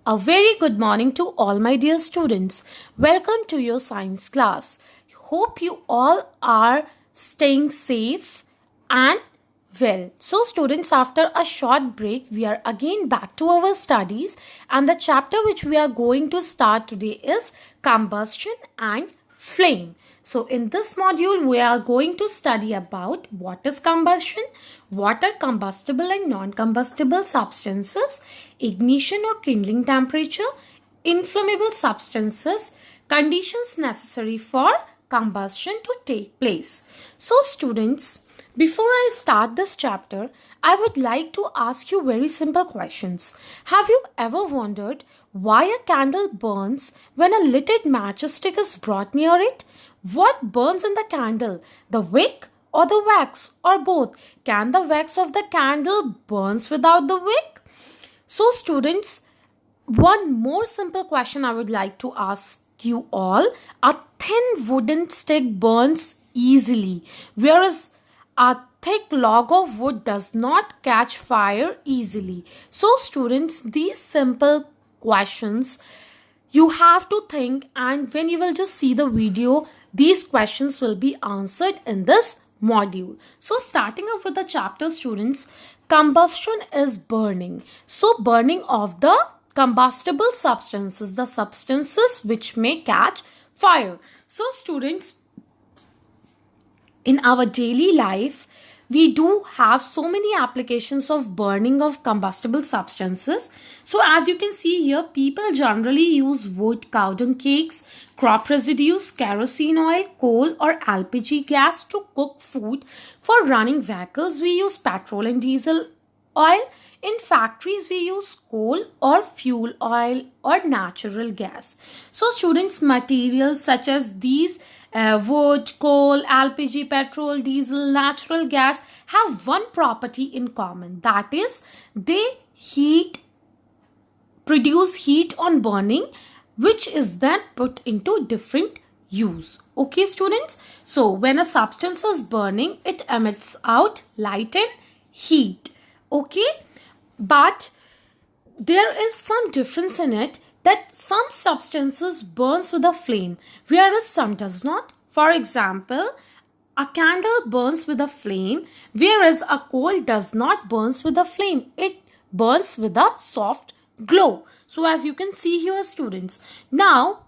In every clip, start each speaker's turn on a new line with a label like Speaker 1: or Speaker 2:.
Speaker 1: A very good morning to all my dear students. Welcome to your science class. Hope you all are staying safe and well. So students, after a short break, we are again back to our studies, and the chapter which we are going to start today is combustion and flame. So in this module, we are going to study about what is combustion, what are combustible and non-combustible substances, ignition or kindling temperature, inflammable substances, conditions necessary for combustion to take place. So students, before I start this chapter, I would like to ask you very simple questions. Have you ever wondered why a candle burns when a lighted matchstick is brought near it? What burns in the candle, the wick or the wax, or both? Can the wax of the candle burns without the wick? So students, one more simple question I would like to ask you all. A thin wooden stick burns easily, whereas a thick log of wood does not catch fire easily. So students, these simple questions you have to think, and when you will just see the video, these questions will be answered in this module. So starting up with the chapter, students, combustion is burning. So burning of the combustible substances, the substances which may catch fire. So students, in our daily life, we do have so many applications of burning of combustible substances. So as you can see here, people generally use wood, cow dung cakes, crop residues, kerosene oil, coal or LPG gas to cook food. For running vehicles, we use petrol and diesel oil. In factories, we use coal or fuel oil or natural gas. So students, materials such as these wood, coal, LPG, petrol, diesel, natural gas have one property in common. That is, they produce heat on burning, which is then put into different use. Okay students, so when a substance is burning, it emits out light and heat. Okay, but there is some difference in it, that some substances burns with a flame, whereas some does not. For example, a candle burns with a flame, whereas a coal does not burns with a flame. It burns with a soft glow. So as you can see here students, now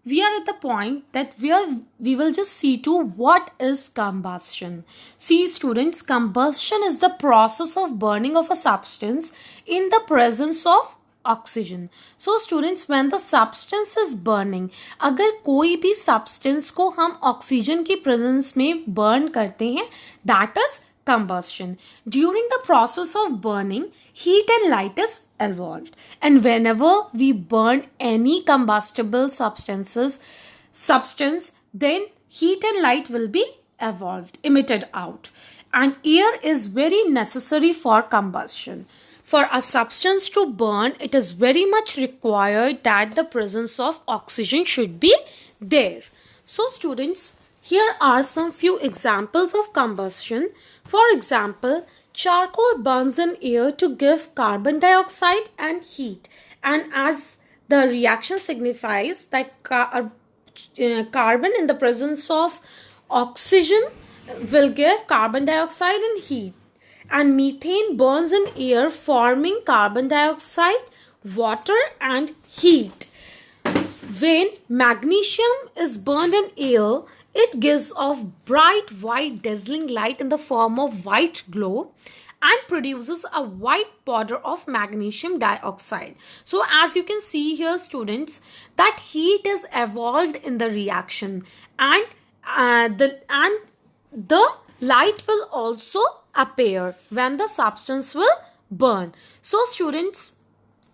Speaker 1: we are at the point that we will just see to what is combustion. See students, combustion is the process of burning of a substance in the presence of oxygen. So students, when the substance is burning, अगर कोई भी substance को हम oxygen की presence में burn करते हैं, that is combustion. During the process of burning, heat and light is evolved, and whenever we burn any combustible substance, then heat and light will be emitted out, and air is very necessary for combustion. For a substance to burn, it is very much required that the presence of oxygen should be there. So students, here are some few examples of combustion. For example, charcoal burns in air to give carbon dioxide and heat, and as the reaction signifies that carbon in the presence of oxygen will give carbon dioxide and heat. And methane burns in air, forming carbon dioxide, water and heat. When magnesium is burned in air, it gives off bright white dazzling light in the form of white glow and produces a white powder of magnesium dioxide. So as you can see here students, that heat is evolved in the reaction, and the light will also appear when the substance will burn. So students,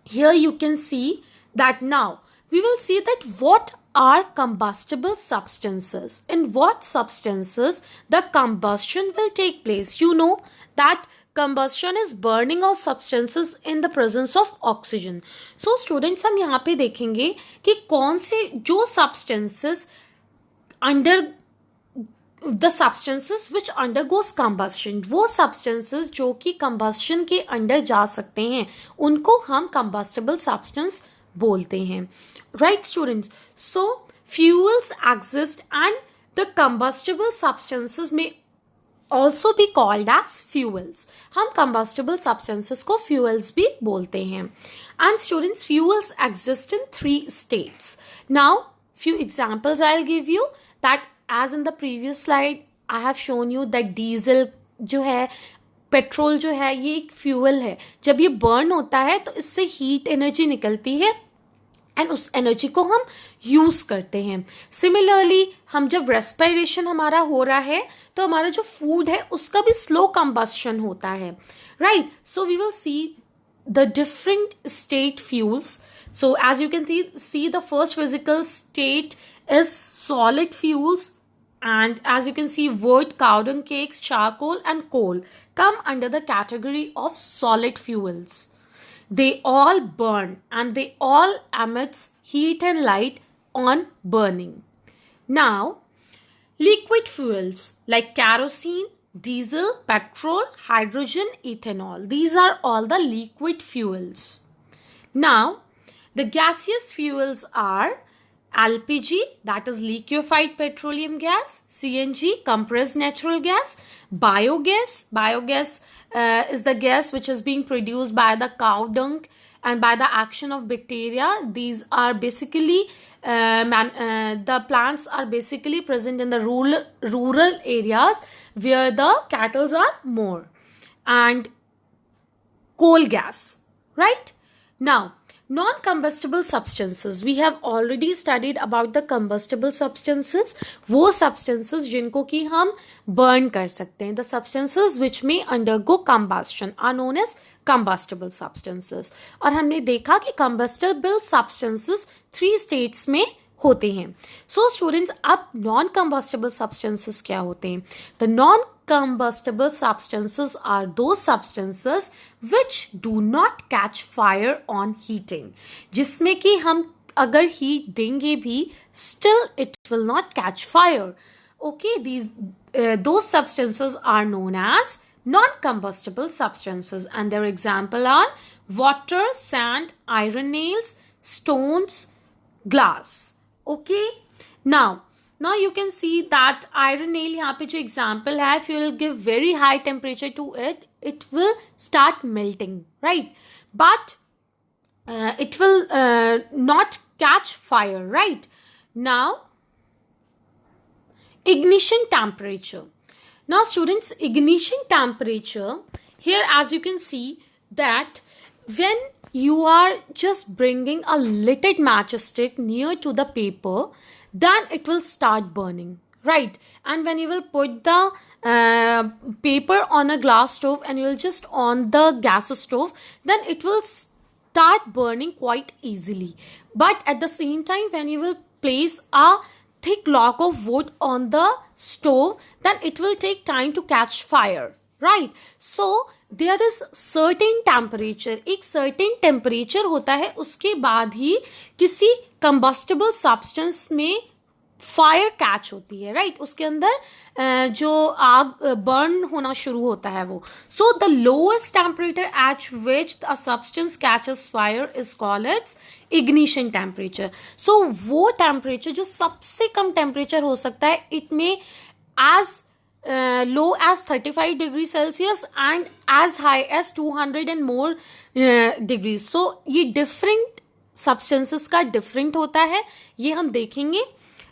Speaker 1: here you can see that now we will see that what are combustible substances, in what substances the combustion will take place. You know that combustion is burning of substances in the presence of oxygen. So students, हम यहाँ पे देखेंगे कि कौन से जो substances under the substances which undergoes combustion, वो substances जो कि combustion के अंदर जा सकते हैं, उनको हम combustible substance बोलते हैं, right students. So fuels exist and the combustible substances में also be called as fuels. हम combustible substances को fuels भी बोलते हैं. And students, fuels exist in 3 states. Now, few examples I'll give you that as in the previous slide, I have shown you that diesel जो है, petrol जो है, ये एक फ्यूल है. जब ये बर्न होता है तो इससे हीट एनर्जी निकलती है एंड उस एनर्जी को हम यूज करते हैं. सिमिलरली हम जब रेस्पिरेशन हमारा हो रहा है तो हमारा जो फूड है उसका भी स्लो कंबस्शन होता है, right. So we will see the different state fuels. So as you can see the first physical state is solid fuels, and as you can see, wood, cow dung cakes, charcoal and coal come under the category of solid fuels. They all burn and they all emit heat and light on burning. Now, liquid fuels like kerosene, diesel, petrol, hydrogen, ethanol. These are all the liquid fuels. Now, the gaseous fuels are LPG, that is liquefied petroleum gas, CNG, compressed natural gas, biogas. Biogas is the gas which is being produced by the cow dung and by the action of bacteria. These are basically the plants are basically present in the rural areas where the cattle are more. And coal gas, right? Now, non-combustible substances, we have already studied about the combustible substances. वो substances जिनको कि हम burn कर सकते हैं, the substances which may undergo combustion are known as combustible substances. और हमने देखा कि combustible substances 3 states में होते हैं. So students, अब non-combustible substances क्या होते हैं? The non-combustible substances are those substances which do not catch fire on heating. जिसमें कि हम अगर heat देंगे भी, still it will not catch fire. Okay, those substances are known as non-combustible substances, and their example are water, sand, iron nails, stones, glass. Okay, now you can see that iron nail यहाँ पे जो example है, if you will give very high temperature to it, it will start melting, right? But it will not catch fire, right? Now, ignition temperature. Now students, ignition temperature, here as you can see that when you are just bringing a lighted matchstick near to the paper, then it will start burning, right? And when you will put the paper on a glass stove and you will just on the gas stove, then it will start burning quite easily. But at the same time, when you will place a thick log of wood on the stove, then it will take time to catch fire, right? So there is certain temperature, एक certain temperature होता है, उसके बाद ही किसी combustible substance में fire catch होती है, right? उसके अंदर जो आग बर्न होना शुरू होता है वो. So the lowest temperature at which a substance catches fire is called its ignition temperature. So वो टेम्परेचर जो सबसे कम टेम्परेचर हो सकता है, इट में as low as 35 degrees Celsius and as high as 200 and more degrees. So ये different substances का different होता है, ये हम देखेंगे,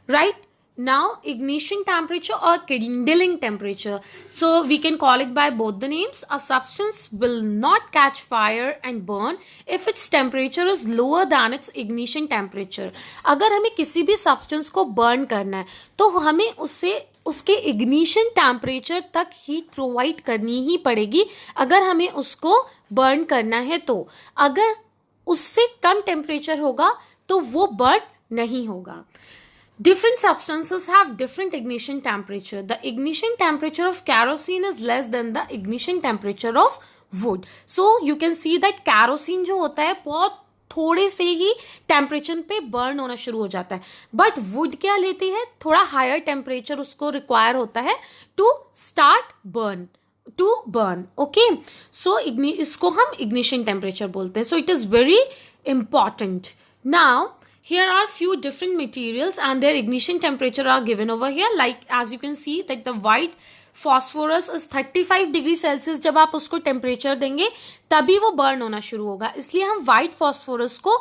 Speaker 1: right? Now ignition temperature or kindling temperature, so we can call it by both the names. A substance will not catch fire and burn if its temperature is lower than its ignition temperature. अगर हमें किसी भी substance को burn करना है तो हमें उसके इग्निशन टेम्परेचर तक हीट प्रोवाइड करनी ही पड़ेगी अगर हमें उसको बर्न करना है. तो अगर उससे कम टेम्परेचर होगा तो वो बर्न नहीं होगा. Different substances have different ignition temperature. The ignition temperature of kerosene is less than the ignition temperature of wood. So you can see that kerosene जो होता है बहुत थोड़े से ही टेम्परेचर पे बर्न होना शुरू हो जाता है, बट वुड क्या लेती है, थोड़ा हायर टेम्परेचर उसको रिक्वायर होता है टू स्टार्ट बर्न. ओके, सो इसको हम इग्निशन टेम्परेचर बोलते हैं. So it is very important. Now, here are few different materials and their ignition temperature are given over here. Like as you can see that the white phosphorus is 35 degree Celsius. जब आप उसको temperature देंगे तभी वो burn होना शुरू होगा. इसलिए हम व्हाइट फॉस्फोरस को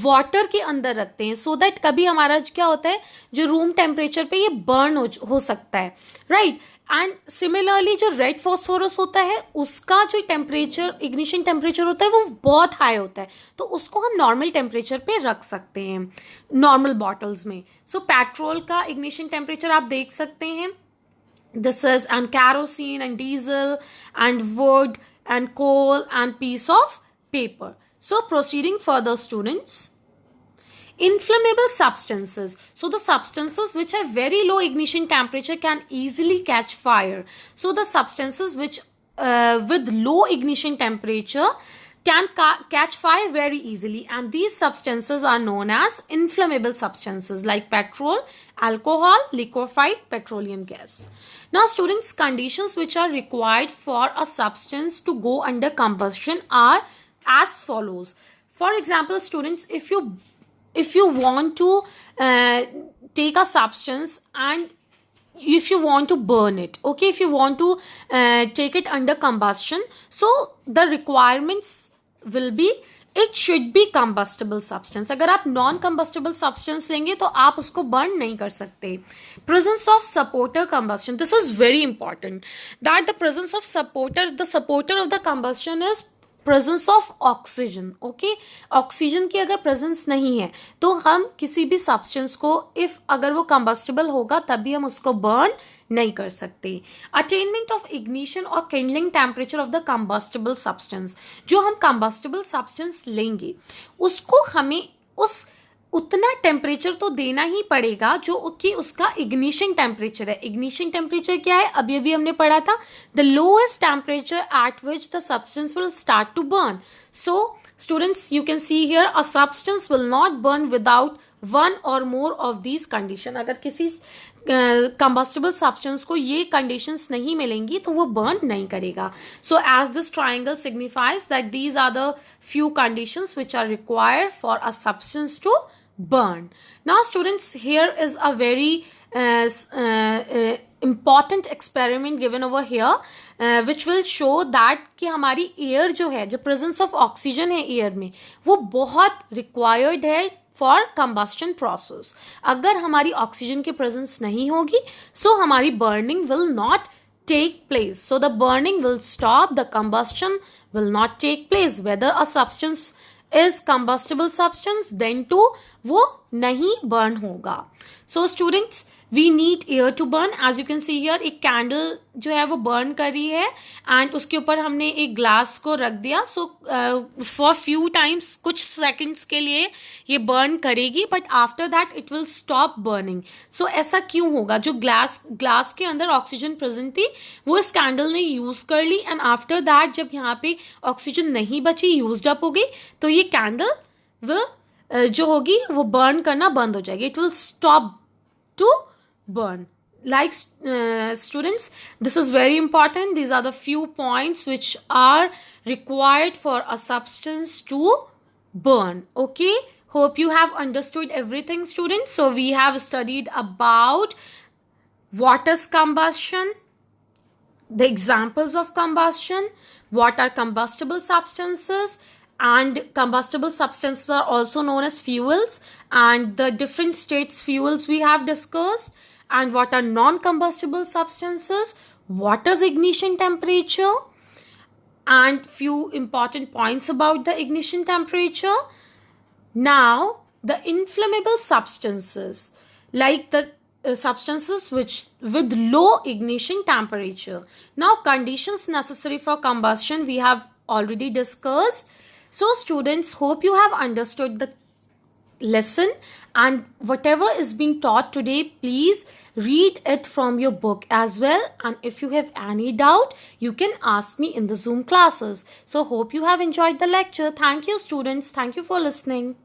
Speaker 1: वाटर के अंदर रखते हैं सो दैट कभी हमारा क्या होता है जो रूम टेम्परेचर पे ये बर्न हो सकता है, राइट. एंड सिमिलरली जो रेड फॉस्फोरस होता है उसका जो टेम्परेचर इग्निशन टेम्परेचर होता है वो बहुत हाई होता है, तो उसको हम नॉर्मल टेम्परेचर पे रख सकते हैं नॉर्मल बॉटल्स में. सो पेट्रोल का इग्निशन टेम्परेचर आप देख सकते हैं. This is and kerosene and diesel and wood and coal and piece of paper. So proceeding further, students. Inflammable substances. So the substances which have very low ignition temperature can easily catch fire. So the substances which with low ignition temperature can catch fire very easily, and these substances are known as inflammable substances like petrol, alcohol, liquefied petroleum gas. Now students, conditions which are required for a substance to go under combustion are as follows. For example, students, if you want to take a substance and if you want to burn it, okay, if you want to take it under combustion, so the requirements will be it should be combustible substance. अगर आप non combustible substance लेंगे तो आप उसको burn नहीं कर सकते. Presence of supporter combustion. This is very important that the presence of the supporter of the combustion is presence of oxygen. Okay, oxygen की अगर प्रेजेंस नहीं है तो हम किसी भी सब्सटेंस को इफ अगर वो कंबस्टेबल होगा तभी हम उसको बर्न नहीं कर सकते. अटेनमेंट ऑफ इग्निशन और Kindling temperature of the combustible substance. जो हम कंबस्टेबल सब्सटेंस लेंगे उसको हमें उतना टेम्परेचर तो देना ही पड़ेगा जो कि उसका इग्निशन टेम्परेचर है. इग्निशन टेम्परेचर क्या है, अभी अभी हमने पढ़ा था, the lowest temperature at which the substance will start to burn. So students, you can see here a substance will not burn without one or more of these condition. अगर किसी combustible substance को ये conditions नहीं मिलेंगी तो वो burn नहीं करेगा. So as this triangle signifies that these are the few conditions which are required for a substance to burn. Now students, here is a very important experiment given over here which will show that कि हमारी air जो है, जो presence of oxygen है air में, वो बहुत required है for combustion process. अगर हमारी oxygen की presence नहीं होगी so हमारी burning will not take place. So the burning will stop, the combustion will not take place. Whether a substance is combustible substance, then too वो नहीं burn होगा. So students, we need air to burn. As you can see here, एक candle जो है वो burn कर रही है and उसके ऊपर हमने एक glass को रख दिया. So for few times, कुछ seconds के लिए ये burn करेगी, but after that it will stop burning. So ऐसा क्यों होगा? जो glass के अंदर oxygen present थी वो इस candle ने use कर ली and after that जब यहाँ पे oxygen नहीं बची, used up हो गई, तो ये candle will जो होगी वो burn करना बंद हो जाएगी. It will stop to burn. Like students, this is very important. These are the few points which are required for a substance to burn. Okay, hope you have understood everything, students. So we have studied about what is combustion, the examples of combustion, what are combustible substances, and combustible substances are also known as fuels, and the different states fuels we have discussed, and what are non-combustible substances, what is ignition temperature, and few important points about the ignition temperature. Now the inflammable substances, like the substances which with low ignition temperature. Now conditions necessary for combustion we have already discussed. So students, hope you have understood the lesson, and whatever is being taught today, please read it from your book as well, and if you have any doubt you can ask me in the Zoom classes. So hope you have enjoyed the lecture. Thank you students, thank you for listening.